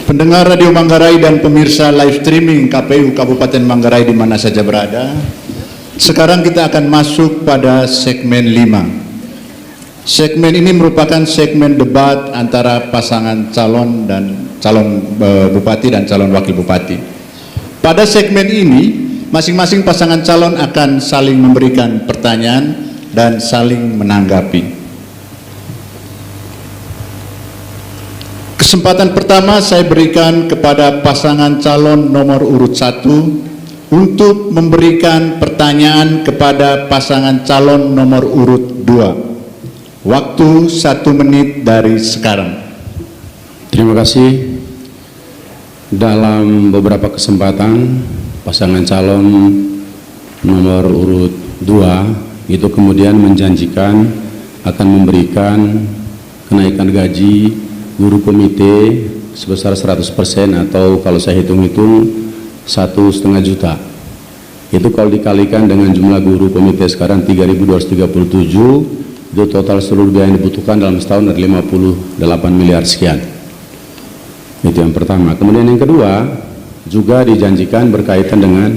Pendengar Radio Manggarai dan pemirsa live streaming KPU Kabupaten Manggarai di mana saja berada, sekarang kita akan masuk pada segmen 5. Segmen ini merupakan segmen debat antara pasangan calon bupati dan calon wakil bupati. Pada segmen ini, masing-masing pasangan calon akan saling memberikan pertanyaan dan saling menanggapi. Kesempatan pertama saya berikan kepada pasangan calon nomor urut 1 untuk memberikan pertanyaan kepada pasangan calon nomor urut 2. Waktu 1 menit dari sekarang. Terima kasih. Dalam beberapa kesempatan pasangan calon nomor urut 2 itu kemudian menjanjikan akan memberikan kenaikan gaji guru komite sebesar 100% atau kalau saya hitung-hitung 1,5 juta. Itu kalau dikalikan dengan jumlah guru komite sekarang 3.237, itu total seluruh biaya yang dibutuhkan dalam setahun dari 58 miliar sekian. Itu yang pertama. Kemudian yang kedua juga dijanjikan berkaitan dengan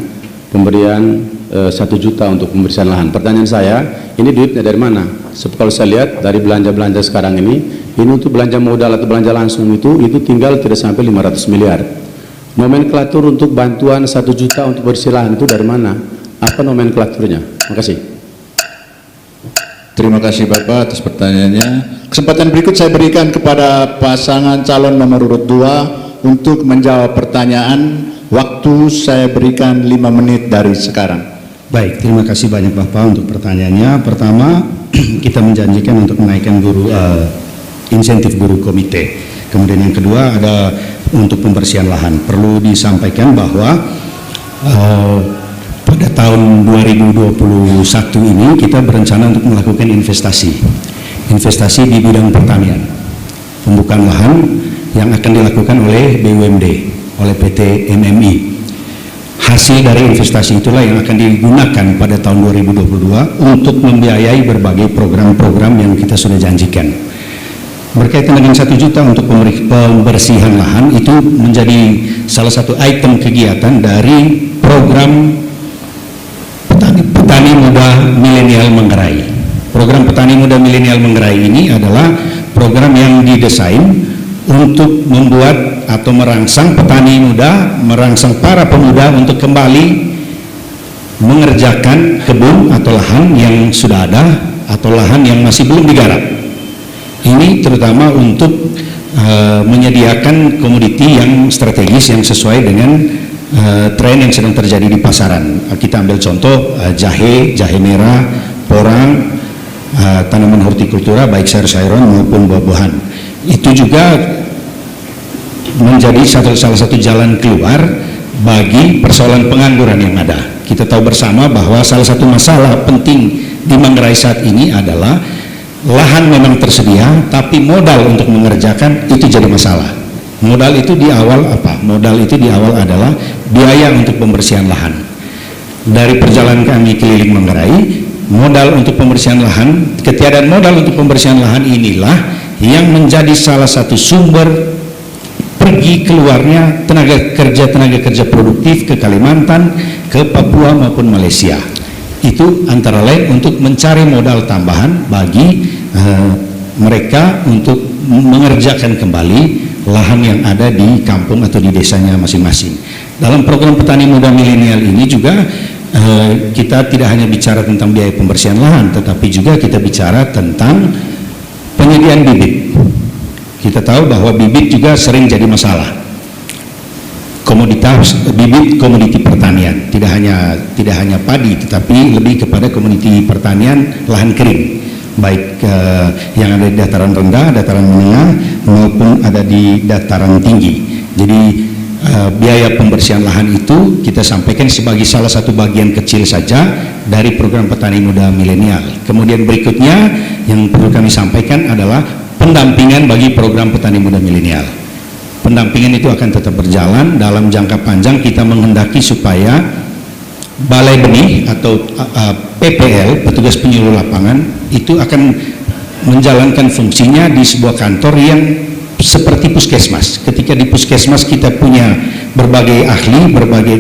pemberian 1 juta untuk pembersihan lahan. Pertanyaan saya, ini duitnya dari mana? Kalau saya lihat dari belanja-belanja sekarang ini untuk belanja modal atau belanja langsung itu tinggal tidak sampai 500 miliar. Nomenklatur untuk bantuan 1 juta untuk bersih lahan itu dari mana? Apa nomenklaturnya? Terima kasih. Terima kasih Bapak atas pertanyaannya. Kesempatan berikut saya berikan kepada pasangan calon nomor urut 2 untuk menjawab pertanyaan. Waktu saya berikan 5 menit dari sekarang. Baik, terima kasih banyak Bapak untuk pertanyaannya. Pertama, kita menjanjikan untuk menaikkan insentif guru komite. Kemudian yang kedua ada untuk pembersihan lahan. Perlu disampaikan bahwa pada tahun 2021 ini kita berencana untuk melakukan investasi di bidang pertanian, pembukaan lahan yang akan dilakukan oleh BUMD, oleh PT MMI. Hasil dari investasi itulah yang akan digunakan pada tahun 2022 untuk membiayai berbagai program-program yang kita sudah janjikan. Berkaitan dengan 1 juta untuk pembersihan lahan, itu menjadi salah satu item kegiatan dari program Petani Muda Milenial Manggarai. Program Petani Muda Milenial Manggarai ini adalah program yang didesain untuk membuat atau merangsang petani muda, merangsang para pemuda untuk kembali mengerjakan kebun atau lahan yang sudah ada atau lahan yang masih belum digarap. Ini terutama untuk menyediakan komoditi yang strategis yang sesuai dengan tren yang sedang terjadi di pasaran. Kita ambil contoh jahe merah, porang, tanaman hortikultura baik sayur-sayuran maupun buah-buahan. Itu juga menjadi salah satu jalan keluar bagi persoalan pengangguran yang ada. Kita tahu bersama bahwa salah satu masalah penting di Manggarai saat ini adalah lahan memang tersedia, tapi modal untuk mengerjakan itu jadi masalah. Modal itu di awal apa? Modal itu di awal adalah biaya untuk pembersihan lahan. Dari perjalanan kami keliling Manggarai, modal untuk pembersihan lahan, ketiadaan modal untuk pembersihan lahan inilah yang menjadi salah satu sumber pergi keluarnya tenaga kerja produktif ke Kalimantan, ke Papua maupun Malaysia. Itu antara lain untuk mencari modal tambahan bagi mereka untuk mengerjakan kembali lahan yang ada di kampung atau di desanya masing-masing. Dalam program Petani Muda Milenial ini juga kita tidak hanya bicara tentang biaya pembersihan lahan, tetapi juga kita bicara tentang penyediaan bibit. Kita tahu bahwa bibit juga sering jadi masalah. Komoditi pertanian tidak hanya padi, tetapi lebih kepada komoditi pertanian lahan kering, baik yang ada di dataran rendah, dataran menengah maupun ada di dataran tinggi. Jadi biaya pembersihan lahan itu kita sampaikan sebagai salah satu bagian kecil saja dari program Petani Muda Milenial. Kemudian berikutnya yang perlu kami sampaikan adalah pendampingan bagi program Petani Muda Milenial. Pendampingan itu akan tetap berjalan. Dalam jangka panjang kita menghendaki supaya Balai Benih atau PPL, petugas penyuluh lapangan, itu akan menjalankan fungsinya di sebuah kantor yang seperti puskesmas. Ketika di puskesmas kita punya berbagai ahli, berbagai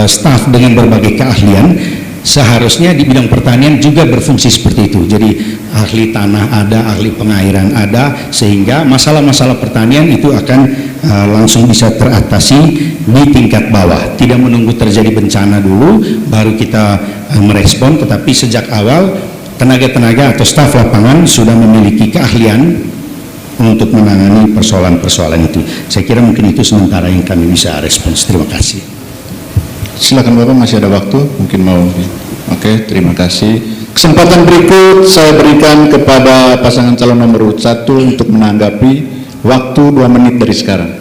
staf dengan berbagai keahlian, seharusnya di bidang pertanian juga berfungsi seperti itu. Jadi ahli tanah ada, ahli pengairan ada, sehingga masalah-masalah pertanian itu akan langsung bisa teratasi di tingkat bawah. Tidak menunggu terjadi bencana dulu baru kita merespon, tetapi sejak awal tenaga-tenaga atau staf lapangan sudah memiliki keahlian untuk menangani persoalan-persoalan itu. Saya kira mungkin itu sementara yang kami bisa respons. Terima kasih. Silakan Bapak, masih ada waktu, mungkin mau. Oke, terima kasih. Kesempatan berikut saya berikan kepada pasangan calon nomor urut 1 untuk menanggapi, waktu 2 menit dari sekarang.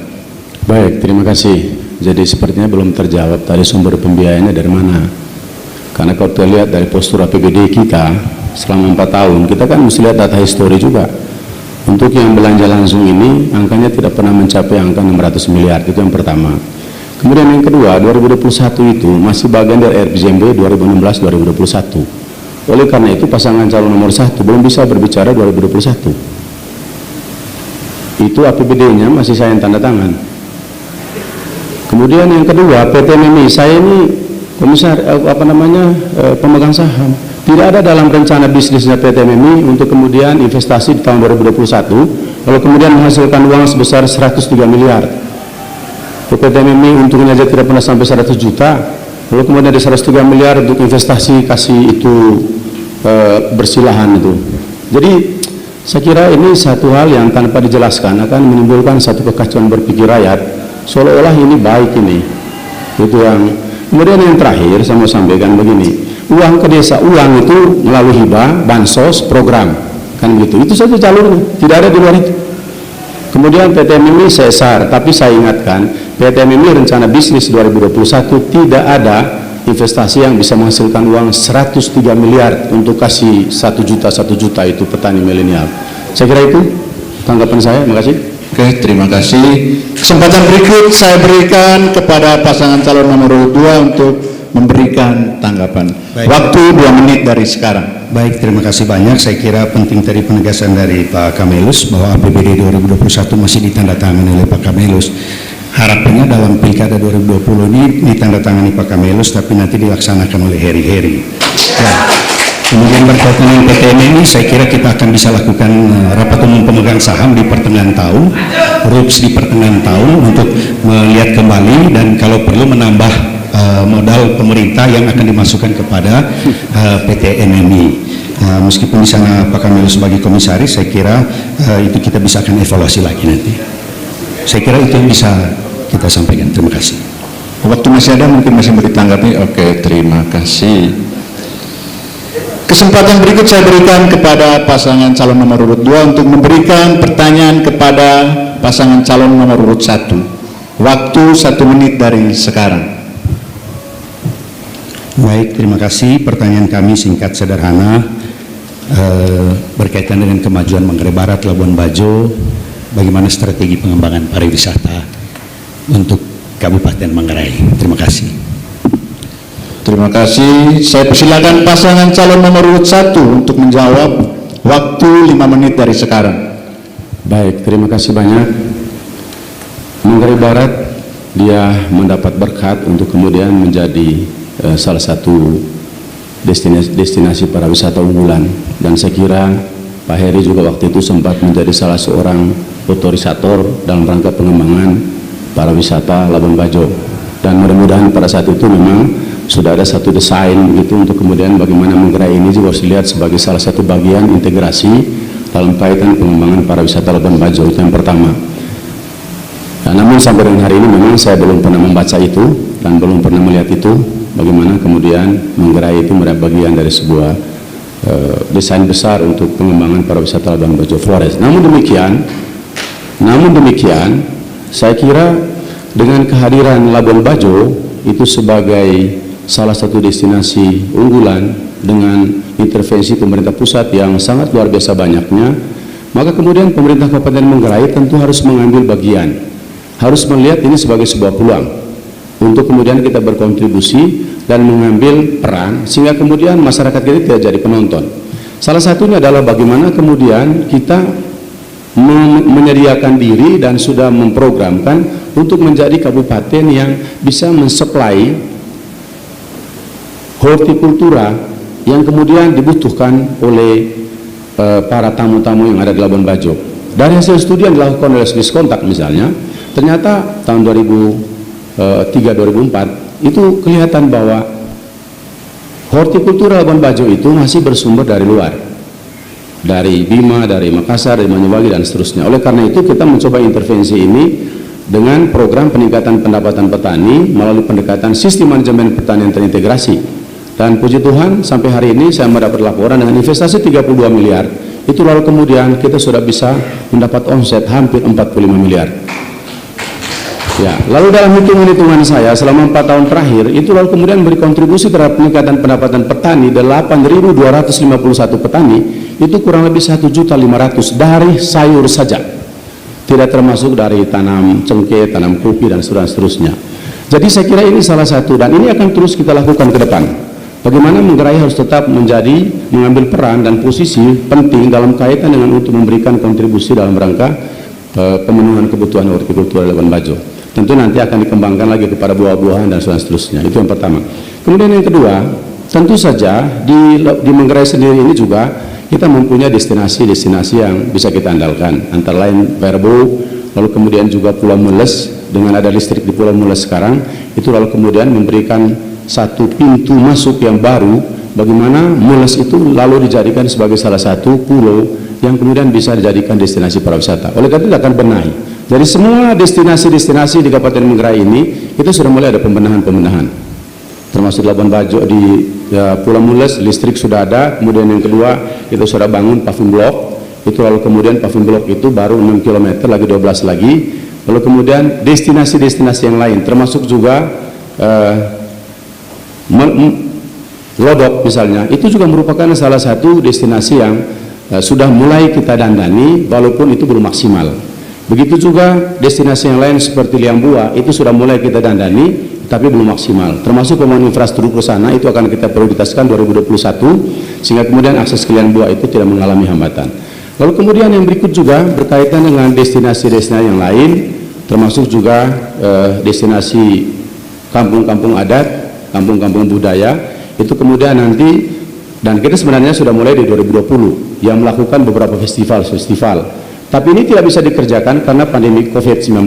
Baik, terima kasih. Jadi sepertinya belum terjawab tadi sumber pembiayaannya dari mana. Karena kalau kita lihat dari postur APBD kita selama 4 tahun, kita kan mesti lihat data histori juga. Untuk yang belanja langsung ini, angkanya tidak pernah mencapai angka 600 miliar, itu yang pertama. Kemudian yang kedua, 2021 itu masih bagian dari RPJMD 2016-2021. Oleh karena itu pasangan calon nomor 1 belum bisa berbicara 2021. Itu APBD-nya masih saya yang tanda tangan. Kemudian yang kedua, PT MMI, saya ini pemegang saham. Tidak ada dalam rencana bisnisnya PT MMI untuk kemudian investasi di tahun 2021, lalu kemudian menghasilkan uang sebesar 103 miliar. PT MMI untungnya aja tidak pernah sampai 100 juta, lalu kemudian ada 103 miliar untuk investasi, kasih itu bersilahan itu. Jadi saya kira ini satu hal yang tanpa dijelaskan akan menimbulkan satu kekacauan berpikir rakyat, seolah-olah ini baik ini. Itu yang kemudian yang terakhir saya mau sampaikan begini, uang ke desa, uang itu melalui hibah, bansos, program, kan begitu. Itu saja jalurnya, tidak ada di luar itu. Kemudian PT MMI sesar, tapi saya ingatkan, PT MMI rencana bisnis 2021 tidak ada investasi yang bisa menghasilkan uang 103 miliar untuk kasih 1 juta itu petani milenial. Saya kira itu tanggapan saya, makasih. Oke, terima kasih. Kesempatan berikut saya berikan kepada pasangan calon nomor urut 2 untuk memberikan tanggapan. Baik. Waktu 2 menit dari sekarang. Baik, terima kasih banyak. Saya kira penting tadi penegasan dari Pak Kamelus bahwa APBD 2021 masih ditandatangani oleh Pak Kamelus. Harapannya dalam Pilkada 2020 ini ditandatangani Pak Kamelus, tapi nanti dilaksanakan oleh Heri. Kemudian berkaitan dengan PT MMI, saya kira kita akan bisa lakukan rapat umum pemegang saham di pertengahan tahun, RUPS di pertengahan tahun untuk melihat kembali dan kalau perlu menambah modal pemerintah yang akan dimasukkan kepada PT MMI. Meskipun di sana Pak Kamil sebagai komisaris, saya kira itu kita bisa akan evaluasi lagi nanti. Saya kira itu yang bisa kita sampaikan. Terima kasih. Waktu masih ada, mungkin masih mau ditanggapi. Oke, terima kasih. Kesempatan berikut saya berikan kepada pasangan calon nomor urut 2 untuk memberikan pertanyaan kepada pasangan calon nomor urut 1. Waktu 1 menit dari sekarang. Baik, terima kasih. Pertanyaan kami singkat sederhana berkaitan dengan kemajuan Manggarai Barat, Labuan Bajo. Bagaimana strategi pengembangan pariwisata untuk Kabupaten Manggarai? Terima kasih. Terima kasih. Saya persilakan pasangan calon nomor urut 1 untuk menjawab. Waktu 5 menit dari sekarang. Baik, terima kasih banyak. Manggarai Barat dia mendapat berkat untuk kemudian menjadi salah satu destinasi pariwisata unggulan, dan saya kira Pak Heri juga waktu itu sempat menjadi salah seorang otorisator dalam rangka pengembangan pariwisata Labuan Bajo, dan mudah-mudahan pada saat itu memang sudah ada satu desain begitu untuk kemudian bagaimana Manggarai ini juga harus dilihat sebagai salah satu bagian integrasi dalam kaitan pengembangan pariwisata Labuan Bajo. Itu yang pertama. Nah, namun sampai dengan hari ini memang saya belum pernah membaca itu dan belum pernah melihat itu bagaimana kemudian Manggarai itu merupakan bagian dari sebuah desain besar untuk pengembangan pariwisata Labuan Bajo Flores. Namun demikian saya kira dengan kehadiran Labuan Bajo itu sebagai salah satu destinasi unggulan dengan intervensi pemerintah pusat yang sangat luar biasa banyaknya, maka kemudian pemerintah Kabupaten Manggarai tentu harus mengambil bagian, harus melihat ini sebagai sebuah peluang untuk kemudian kita berkontribusi dan mengambil peran sehingga kemudian masyarakat kita tidak jadi penonton. Salah satunya adalah bagaimana kemudian kita menyediakan diri dan sudah memprogramkan untuk menjadi kabupaten yang bisa mensuplai hortikultura yang kemudian dibutuhkan oleh para tamu-tamu yang ada di Labuan Bajo. Dari hasil studi yang dilakukan oleh Swisscontact misalnya, ternyata tahun 2003-2004 itu kelihatan bahwa hortikultura Labuan Bajo itu masih bersumber dari luar, dari Bima, dari Makassar, dari Banyuwangi dan seterusnya. Oleh karena itu kita mencoba intervensi ini dengan program peningkatan pendapatan petani melalui pendekatan sistem manajemen pertanian terintegrasi. Dan puji Tuhan sampai hari ini saya mendapat laporan dengan investasi 32 miliar itu lalu kemudian kita sudah bisa mendapat omset hampir 45 miliar. Ya, lalu dalam hitungan-hitungan saya selama 4 tahun terakhir itu lalu kemudian beri kontribusi terhadap peningkatan pendapatan petani 8.251 petani itu kurang lebih 1.500.000 dari sayur saja, tidak termasuk dari tanam cengkeh, tanam kopi dan seterusnya. Jadi saya kira ini salah satu dan ini akan terus kita lakukan ke depan. Bagaimana Manggarai harus tetap mengambil peran dan posisi penting dalam kaitan dengan untuk memberikan kontribusi dalam rangka pemenuhan kebutuhan hortikultura Labuan Bajo. Tentu nanti akan dikembangkan lagi kepada buah-buahan dan seterusnya. Itu yang pertama. Kemudian yang kedua, tentu saja di Manggarai sendiri ini juga kita mempunyai destinasi-destinasi yang bisa kita andalkan. Antara lain Verbo, lalu kemudian juga Pulau Mules, dengan ada listrik di Pulau Mules sekarang, itu lalu kemudian memberikan satu pintu masuk yang baru bagaimana Mules itu lalu dijadikan sebagai salah satu pulau yang kemudian bisa dijadikan destinasi pariwisata. Oleh karena itu akan benahi. Jadi semua destinasi-destinasi di Kabupaten Manggarai ini kita sudah mulai ada pembenahan, termasuk Labuan Bajo di Pulau Mules listrik sudah ada. Kemudian yang kedua kita sudah bangun paving block, itu lalu kemudian paving block itu baru 6 km lagi 12 lagi. Lalu kemudian destinasi-destinasi yang lain termasuk juga Lodok misalnya, itu juga merupakan salah satu destinasi yang sudah mulai kita dandani walaupun itu belum maksimal. Begitu juga destinasi yang lain seperti Liambua itu sudah mulai kita dandani tapi belum maksimal. Termasuk pembangunan infrastruktur sana itu akan kita prioritaskan 2021 sehingga kemudian akses ke Liambua itu tidak mengalami hambatan. Lalu kemudian yang berikut juga berkaitan dengan destinasi-destinasi yang lain termasuk juga destinasi kampung-kampung adat, kampung-kampung budaya, itu kemudian nanti, dan kita sebenarnya sudah mulai di 2020 yang melakukan beberapa festival, tapi ini tidak bisa dikerjakan karena pandemi COVID-19.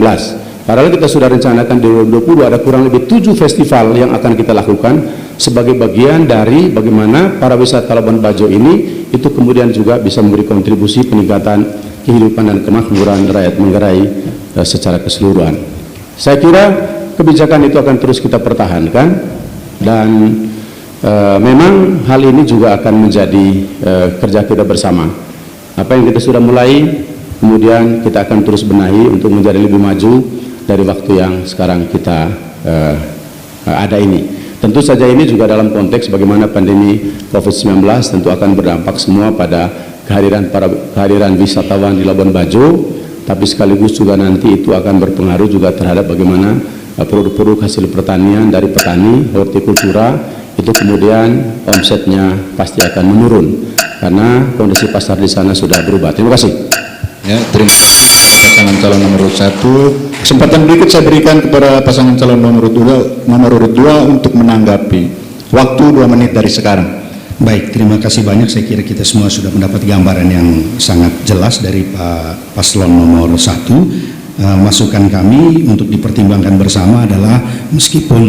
Padahal kita sudah rencanakan di 2020 ada kurang lebih 7 festival yang akan kita lakukan sebagai bagian dari bagaimana para wisata Labuan Bajo ini itu kemudian juga bisa memberi kontribusi peningkatan kehidupan dan kemakmuran rakyat Manggarai secara keseluruhan. Saya kira kebijakan itu akan terus kita pertahankan dan memang hal ini juga akan menjadi kerja kita bersama. Apa yang kita sudah mulai kemudian kita akan terus benahi untuk menjadi lebih maju dari waktu yang sekarang kita ada ini. Tentu saja ini juga dalam konteks bagaimana pandemi COVID-19 tentu akan berdampak semua pada kehadiran wisatawan di Labuan Bajo, tapi sekaligus juga nanti itu akan berpengaruh juga terhadap bagaimana produk-produk hasil pertanian dari petani hortikultura itu kemudian omsetnya pasti akan menurun karena kondisi pasar di sana sudah berubah. Terima kasih. Ya, terima kasih pasangan calon nomor 1. Kesempatan berikut saya berikan kepada pasangan calon nomor 2 untuk menanggapi. Waktu 2 menit dari sekarang. Baik, terima kasih banyak. Saya kira kita semua sudah mendapat gambaran yang sangat jelas dari Pak Paslon nomor 1. Masukan kami untuk dipertimbangkan bersama adalah meskipun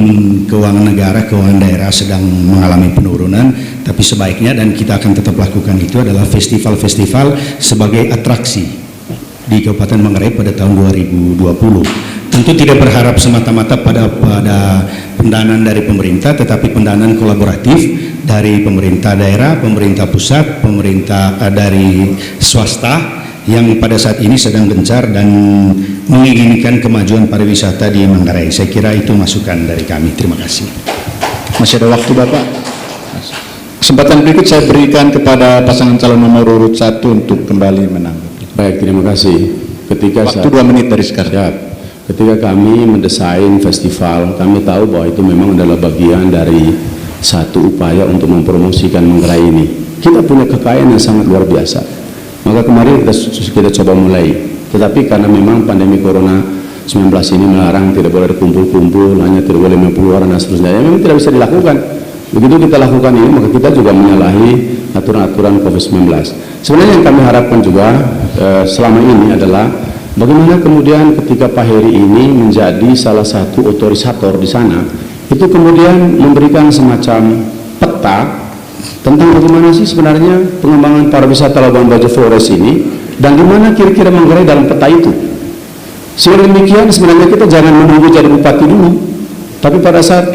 keuangan negara, keuangan daerah sedang mengalami penurunan, tapi sebaiknya dan kita akan tetap lakukan itu adalah festival-festival sebagai atraksi di Kabupaten Manggarai pada tahun 2020. Tentu tidak berharap semata-mata pada pendanaan dari pemerintah, tetapi pendanaan kolaboratif dari pemerintah daerah, pemerintah pusat, pemerintah dari swasta yang pada saat ini sedang gencar dan menginginkan kemajuan pariwisata di Manggarai. Saya kira itu masukan dari kami. Terima kasih. Masih ada waktu Bapak. Kesempatan berikut saya berikan kepada pasangan calon nomor urut 1 untuk kembali menanggapi. Baik, terima kasih. Waktu 2 menit dari sekarang. Siap. Ketika kami mendesain festival, kami tahu bahwa itu memang adalah bagian dari satu upaya untuk mempromosikan Manggarai ini. Kita punya kekayaan yang sangat luar biasa. Maka kemarin kita coba mulai, tetapi karena memang pandemi Corona 19 ini melarang, tidak boleh kumpul-kumpul, hanya tidak boleh 50 orang dan seterusnya, ya, memang tidak bisa dilakukan. Begitu kita lakukan ini, maka kita juga menyalahi aturan-aturan COVID-19. Sebenarnya yang kami harapkan juga selama ini adalah bagaimana kemudian ketika Pak Heri ini menjadi salah satu otorisator di sana, itu kemudian memberikan semacam peta tentang bagaimana sih sebenarnya pengembangan pariwisata Labuan Bajo Flores ini, dan di mana kira-kira Manggarai dalam peta itu. Sehingga demikian sebenarnya kita jangan menunggu jadi bupati dulu, tapi pada saat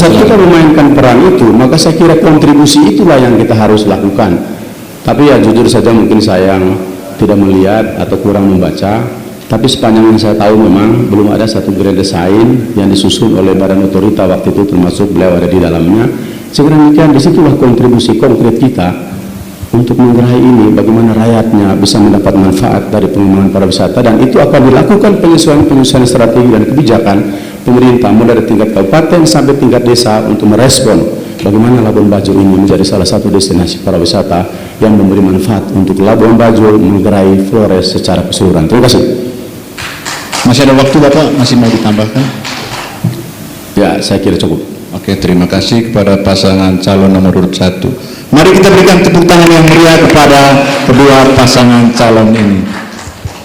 kita memainkan peran itu, maka saya kira kontribusi itulah yang kita harus lakukan. Tapi ya jujur saja mungkin saya tidak melihat atau kurang membaca, tapi sepanjang yang saya tahu memang belum ada satu grand design yang disusun oleh badan otorita waktu itu, termasuk beliau ada di dalamnya. Sehingga demikian disitulah kontribusi konkret kita untuk Manggarai ini, bagaimana rakyatnya bisa mendapat manfaat dari pengembangan pariwisata, dan itu akan dilakukan penyesuaian strategi dan kebijakan pemerintah mulai dari tingkat kabupaten sampai tingkat desa untuk merespon bagaimana Labuan Bajo ini menjadi salah satu destinasi pariwisata yang memberi manfaat untuk Labuan Bajo, Manggarai, Flores secara keseluruhan. Terima kasih. Masih ada waktu Bapak, masih mau ditambahkan? Ya, saya kira cukup. Oke, terima kasih kepada pasangan calon nomor urut 1. Mari kita berikan tepuk tangan yang meriah kepada kedua pasangan calon ini.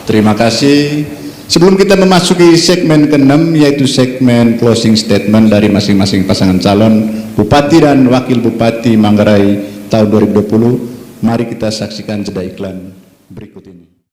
Terima kasih. Sebelum kita memasuki segmen ke-6, yaitu segmen closing statement dari masing-masing pasangan calon Bupati dan Wakil Bupati Manggarai tahun 2020, mari kita saksikan jeda iklan.